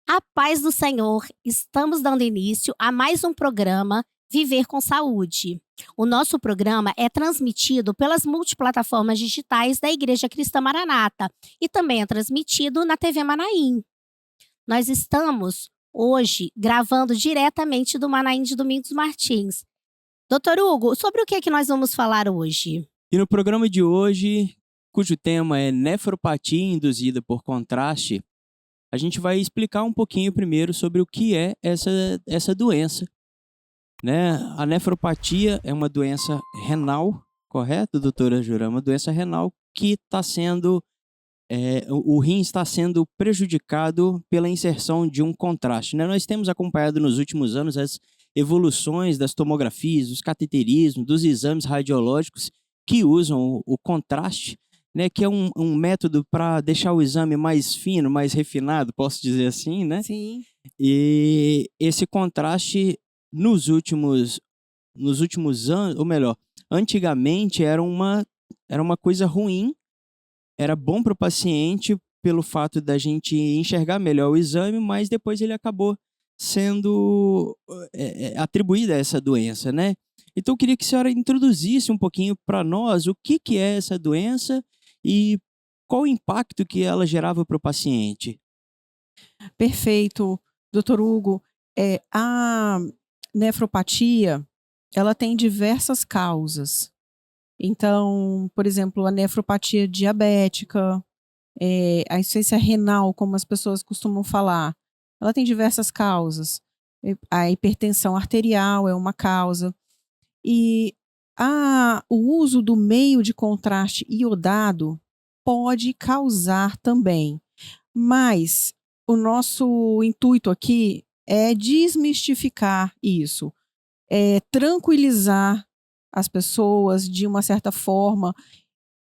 A paz do Senhor, estamos dando início a mais um programa Viver com Saúde. O nosso programa é transmitido pelas multiplataformas digitais da Igreja Cristã Maranata e também é transmitido na TV Manaim. Nós estamos hoje gravando diretamente do Manaim de Domingos Martins. Doutor Hugo, sobre o que é que nós vamos falar hoje? E no programa de hoje, cujo tema é nefropatia induzida por contraste, a gente vai explicar um pouquinho primeiro sobre o que é essa doença, né? A nefropatia é uma doença renal, correto, doutora Jura? Uma doença renal que está sendo, o rim está sendo prejudicado pela inserção de um contraste, né? Nós temos acompanhado nos últimos anos as evoluções das tomografias, dos cateterismos, dos exames radiológicos que usam o contraste, né, que é um método para deixar o exame mais fino, mais refinado, posso dizer assim, né? Sim. E esse contraste nos últimos anos, ou melhor, antigamente era uma coisa ruim, era bom para o paciente pelo fato da gente enxergar melhor o exame, mas depois ele acabou sendo atribuída a essa doença, né? Então eu queria que a senhora introduzisse um pouquinho para nós o que é essa doença e qual o impacto que ela gerava para o paciente. Perfeito, doutor Hugo. A nefropatia, ela tem diversas causas. Então, por exemplo, a nefropatia diabética, a insuficiência renal, como as pessoas costumam falar, ela tem diversas causas. A hipertensão arterial é uma causa. E o uso do meio de contraste iodado pode causar também. Mas o nosso intuito aqui é desmistificar isso, tranquilizar as pessoas de uma certa forma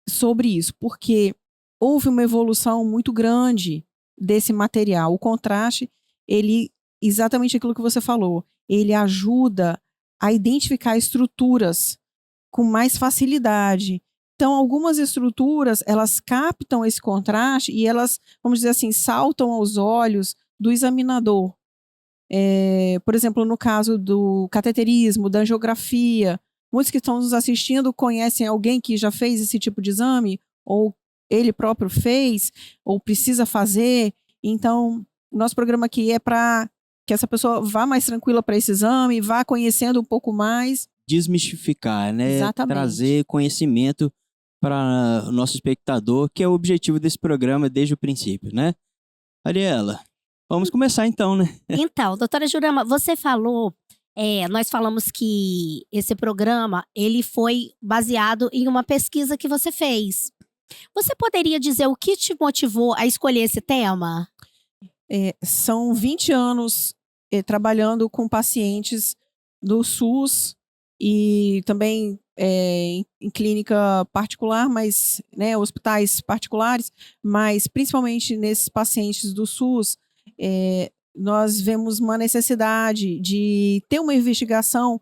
sobre isso, porque houve uma evolução muito grande desse material. O contraste, ele, exatamente aquilo que você falou, ele ajuda a identificar estruturas com mais facilidade. Então, algumas estruturas, elas captam esse contraste e elas, vamos dizer assim, saltam aos olhos do examinador. Por exemplo, no caso do cateterismo, da angiografia, muitos que estão nos assistindo conhecem alguém que já fez esse tipo de exame, ou ele próprio fez, ou precisa fazer. Então, o nosso programa aqui é para que essa pessoa vá mais tranquila para esse exame, vá conhecendo um pouco mais. Desmistificar, né? Exatamente. Trazer conhecimento para o nosso espectador, que é o objetivo desse programa desde o princípio, né? Ariela, vamos começar então, né? Então, doutora Jurama, você falou, nós falamos que esse programa, ele foi baseado em uma pesquisa que você fez. Você poderia dizer o que te motivou a escolher esse tema? São 20 anos trabalhando com pacientes do SUS e também em clínica particular, mas, né, hospitais particulares, mas principalmente nesses pacientes do SUS, nós vemos uma necessidade de ter uma investigação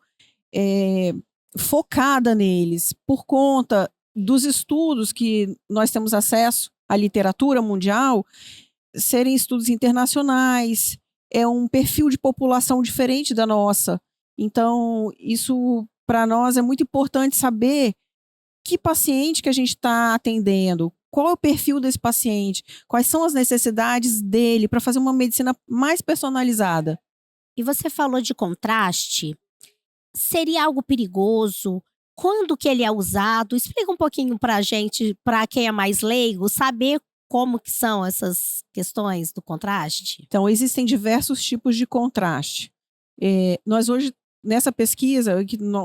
focada neles, por conta dos estudos que nós temos acesso à literatura mundial, serem estudos internacionais, é um perfil de população diferente da nossa. Então, isso para nós é muito importante saber que paciente que a gente está atendendo, qual é o perfil desse paciente, quais são as necessidades dele para fazer uma medicina mais personalizada. E você falou de contraste. Seria algo perigoso? Quando que ele é usado? Explica um pouquinho para a gente, para quem é mais leigo, saber como que são essas questões do contraste. Então, existem diversos tipos de contraste. Nós hoje, nessa pesquisa,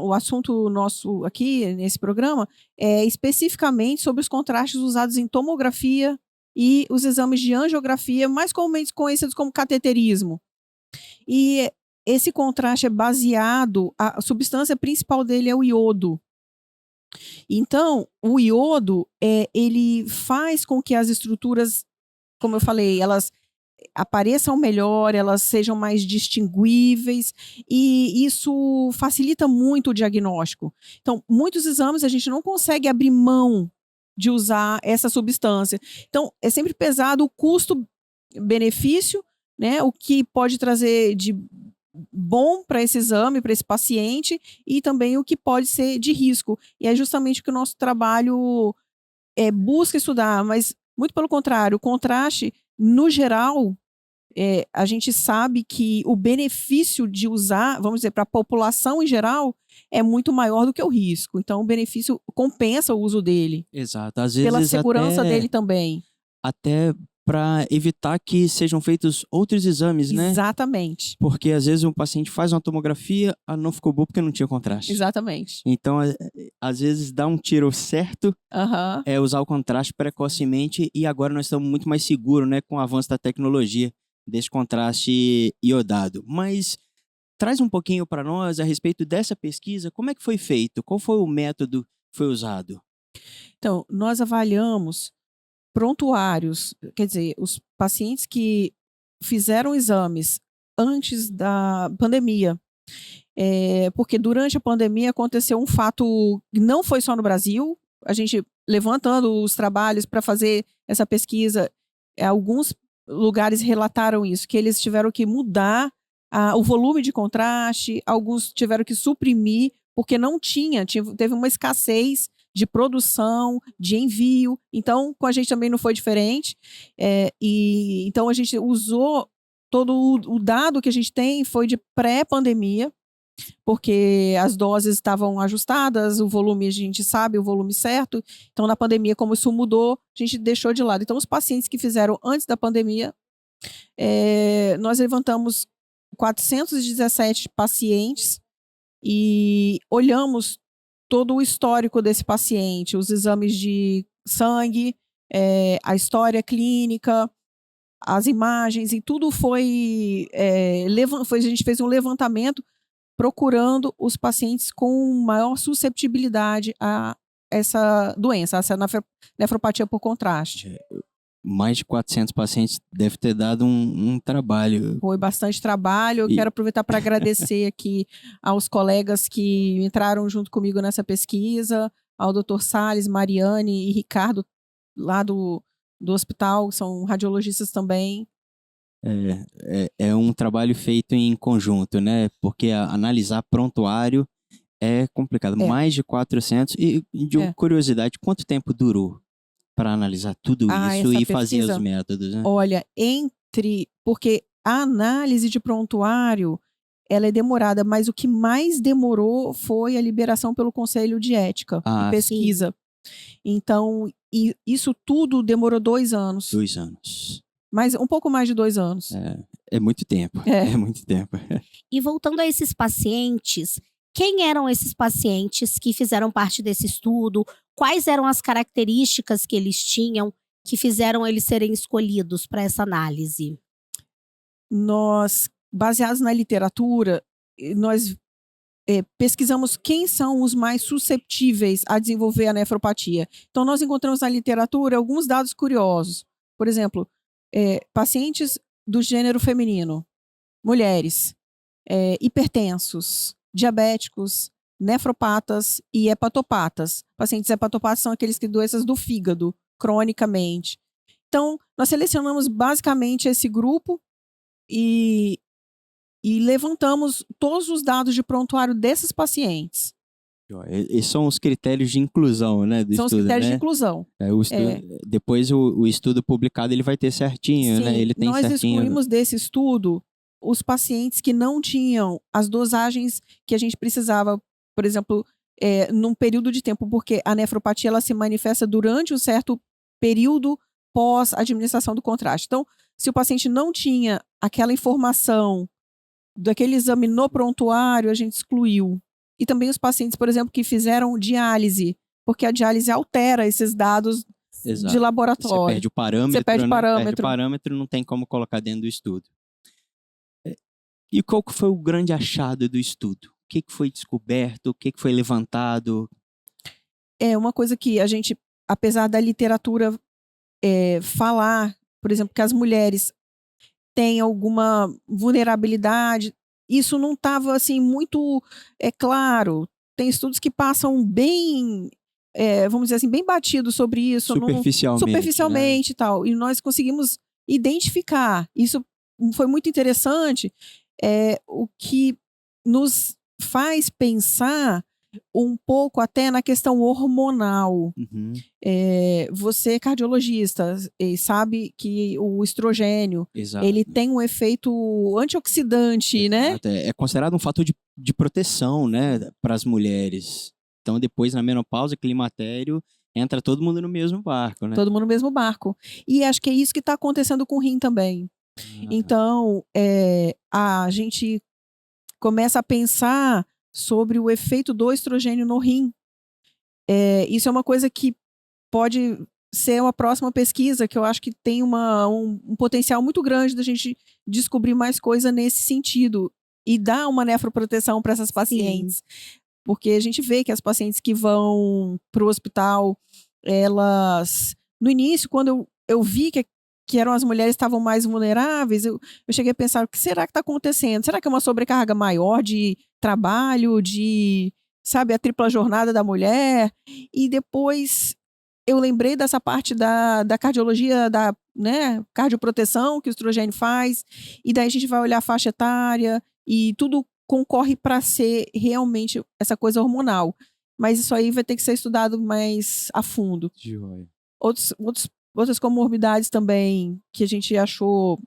o assunto nosso aqui, nesse programa, é especificamente sobre os contrastes usados em tomografia e os exames de angiografia, mais comumente conhecidos como cateterismo. E esse contraste é baseado, a substância principal dele é o iodo. Então, o iodo, ele faz com que as estruturas, como eu falei, elas apareçam melhor, elas sejam mais distinguíveis, e isso facilita muito o diagnóstico. Então, muitos exames a gente não consegue abrir mão de usar essa substância. Então, é sempre pesado o custo-benefício, né? O que pode trazer de bom para esse exame, para esse paciente, e também o que pode ser de risco. E é justamente o que o nosso trabalho busca estudar, mas muito pelo contrário, o contraste, no geral, a gente sabe que o benefício de usar, vamos dizer, para a população em geral, é muito maior do que o risco. Então, o benefício compensa o uso dele. Exato. Às Pela vezes segurança dele também. até para evitar que sejam feitos outros exames, né? Exatamente. Porque às vezes um paciente faz uma tomografia, não ficou boa porque não tinha contraste. Exatamente. Então, às vezes dá um tiro certo Aham. é usar o contraste precocemente, e agora nós estamos muito mais seguros, né, com o avanço da tecnologia desse contraste iodado. Mas traz um pouquinho para nós a respeito dessa pesquisa, como é que foi feito? Qual foi o método que foi usado? Então, nós avaliamos prontuários, quer dizer, os pacientes que fizeram exames antes da pandemia. Porque durante a pandemia aconteceu um fato que não foi só no Brasil, a gente levantando os trabalhos para fazer essa pesquisa, alguns lugares relataram isso, que eles tiveram que mudar o volume de contraste, alguns tiveram que suprimir, porque não teve uma escassez de produção, de envio. Então, com a gente também não foi diferente. E então a gente usou todo o dado que a gente tem foi de pré-pandemia, porque as doses estavam ajustadas, o volume, a gente sabe o volume certo. Então, na pandemia, como isso mudou, a gente deixou de lado. Então, os pacientes que fizeram antes da pandemia, nós levantamos 417 pacientes e olhamos todo o histórico desse paciente, os exames de sangue, a história clínica, as imagens, e tudo foi, a gente fez um levantamento procurando os pacientes com maior susceptibilidade a essa doença, a essa nefropatia por contraste. Mais de 400 pacientes deve ter dado um trabalho. Foi bastante trabalho. Eu quero aproveitar para agradecer aqui aos colegas que entraram junto comigo nessa pesquisa, ao Dr. Salles, Mariane e Ricardo, lá do hospital, são radiologistas também. É um trabalho feito em conjunto, né? Porque analisar prontuário é complicado. Mais de 400. E de curiosidade, quanto tempo durou para analisar tudo isso e fazer os métodos, né? Olha, porque a análise de prontuário, ela é demorada, mas o que mais demorou foi a liberação pelo Conselho de Ética e Pesquisa. Sim. Então, isso tudo demorou 2 anos. 2 anos. Mas um pouco mais de 2 anos. É muito tempo. É muito tempo. E voltando a esses pacientes, quem eram esses pacientes que fizeram parte desse estudo? Quais eram as características que eles tinham que fizeram eles serem escolhidos para essa análise? Nós, baseados na literatura, nós pesquisamos quem são os mais susceptíveis a desenvolver a nefropatia. Então, nós encontramos na literatura alguns dados curiosos. Por exemplo, pacientes do gênero feminino, mulheres, hipertensos, diabéticos, nefropatas e hepatopatas. Pacientes hepatopatas são aqueles que têm doenças do fígado, cronicamente. Então, nós selecionamos basicamente esse grupo e levantamos todos os dados de prontuário desses pacientes. Esses são os critérios de inclusão, né, do são estudo, os critérios né? de inclusão. Depois o estudo publicado ele vai ter certinho, Sim, né? Ele tem nós certinho. excluímos desse estudo os pacientes que não tinham as dosagens que a gente precisava, por exemplo, num período de tempo, porque a nefropatia ela se manifesta durante um certo período pós-administração do contraste. Então, se o paciente não tinha aquela informação daquele exame no prontuário, a gente excluiu. E também os pacientes, por exemplo, que fizeram diálise, porque a diálise altera esses dados de laboratório. Você perde o parâmetro. Você perde o parâmetro. Perde o parâmetro, não tem como colocar dentro do estudo. E qual que foi o grande achado do estudo? O que foi descoberto? O que foi levantado? Uma coisa que a gente, apesar da literatura falar, por exemplo, que as mulheres tem alguma vulnerabilidade. Isso não estava assim muito claro. Tem estudos que passam bem, vamos dizer assim, bem batidos sobre isso. Superficialmente e tal. E nós conseguimos identificar. Isso foi muito interessante. O que nos faz pensar um pouco até na questão hormonal. Uhum. Você é cardiologista e sabe que o estrogênio, Exato. ele tem um efeito antioxidante, né? É considerado um fator de proteção, né, para as mulheres. Então, depois, na menopausa, climatério, entra todo mundo no mesmo barco, né? Todo mundo no mesmo barco. E acho que é isso que está acontecendo com o rim também. Então, a gente começa a pensar sobre o efeito do estrogênio no rim. Isso é uma coisa que pode ser uma próxima pesquisa, que eu acho que tem um potencial muito grande da gente descobrir mais coisa nesse sentido e dar uma nefroproteção para essas pacientes. Sim. Porque a gente vê que as pacientes que vão para o hospital, elas... No início, quando eu vi que eram as mulheres que estavam mais vulneráveis, eu cheguei a pensar, o que será que está acontecendo? Será que é uma sobrecarga maior de trabalho, sabe, a tripla jornada da mulher? E depois eu lembrei dessa parte da cardiologia, da, né, cardioproteção que o estrogênio faz, e daí a gente vai olhar a faixa etária e tudo concorre para ser realmente essa coisa hormonal. Mas isso aí vai ter que ser estudado mais a fundo. Outras comorbidades também que a gente achou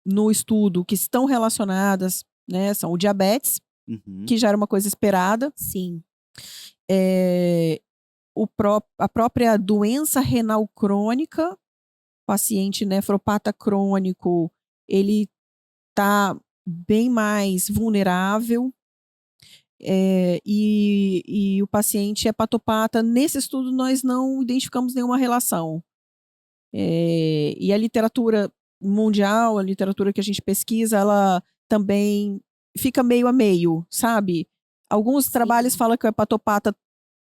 no estudo que estão relacionadas, né, são o diabetes, que já era uma coisa esperada. Sim. A própria doença renal crônica, paciente nefropata crônico, ele está bem mais vulnerável. E o paciente hepatopata, nesse estudo nós não identificamos nenhuma relação. E a literatura mundial, a literatura que a gente pesquisa, ela também fica meio a meio, sabe? Alguns trabalhos falam que o hepatopata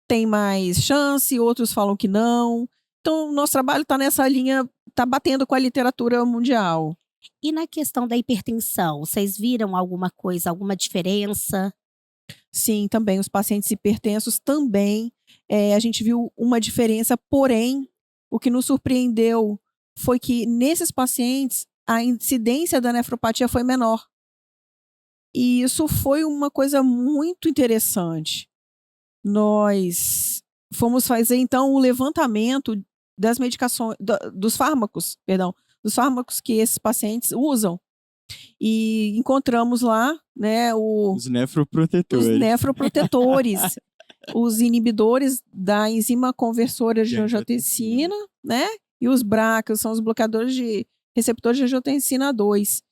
tem mais chance, outros falam que não. Então, o nosso trabalho está nessa linha, está batendo com a literatura mundial. E na questão da hipertensão, vocês viram alguma coisa, alguma diferença? Sim, também. Os pacientes hipertensos também. A gente viu uma diferença, porém, o que nos surpreendeu foi que nesses pacientes a incidência da nefropatia foi menor. E isso foi uma coisa muito interessante. Nós fomos fazer, então, o levantamento das medicações, dos fármacos que esses pacientes usam. E encontramos lá, né, os nefroprotetores. Os inibidores da enzima conversora de angiotensina, né? E os BRCA, que são os bloqueadores de receptores de angiotensina 2.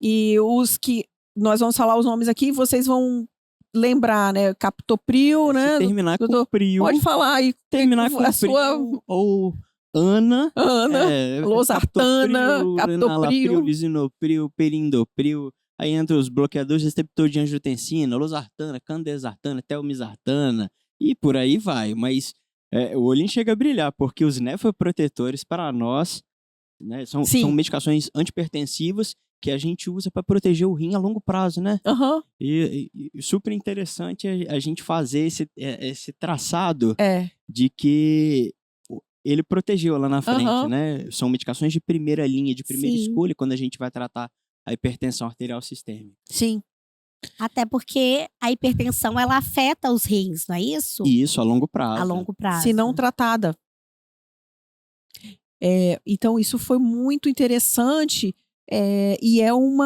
E os que nós vamos falar os nomes aqui, vocês vão lembrar, né? Captopril, né? Terminar com Pril. Pode falar aí. Terminar com Pril ou Ana, losartana, captopril, lisinopril, perindopril. Aí entra os bloqueadores receptores de angiotensina, losartana, candesartana, telmisartana e por aí vai. Mas o olhinho chega a brilhar, porque os nefroprotetores, para nós, né, são medicações antipertensivas que a gente usa para proteger o rim a longo prazo, né? E super interessante a gente fazer esse traçado de que ele protegeu lá na frente, né? São medicações de primeira linha, de primeira escolha, quando a gente vai tratar a hipertensão arterial sistêmica. Sim. Até porque a hipertensão, ela afeta os rins, não é isso? Isso, a longo prazo. A longo prazo. Se não tratada. Então, isso foi muito interessante e é um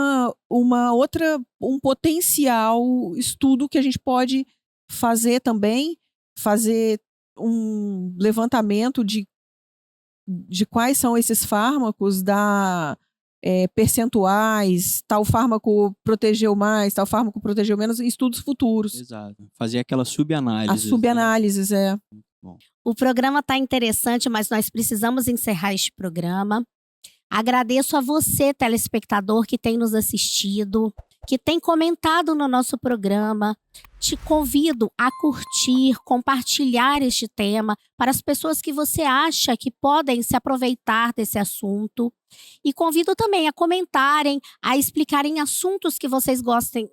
potencial estudo que a gente pode fazer também, fazer um levantamento de quais são esses fármacos, percentuais, tal fármaco protegeu mais, tal fármaco protegeu menos, em estudos futuros. Exato. Fazer aquela subanálise. As subanálises, né? Bom. O programa está interessante, mas nós precisamos encerrar este programa. Agradeço a você, telespectador, que tem nos assistido. que tem comentado no nosso programa. Te convido a curtir, compartilhar este tema para as pessoas que você acha que podem se aproveitar desse assunto. E convido também a comentarem, a explicarem assuntos que vocês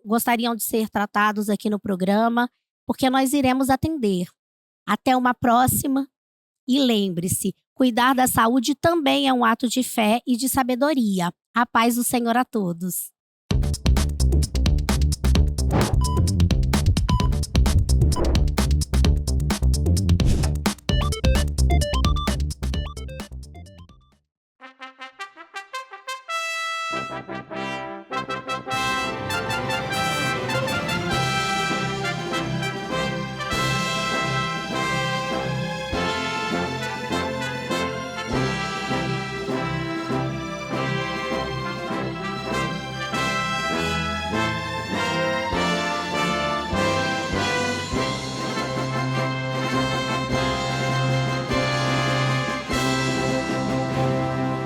gostariam de ser tratados aqui no programa, porque nós iremos atender. Até uma próxima. E lembre-se, cuidar da saúde também é um ato de fé e de sabedoria. A paz do Senhor a todos.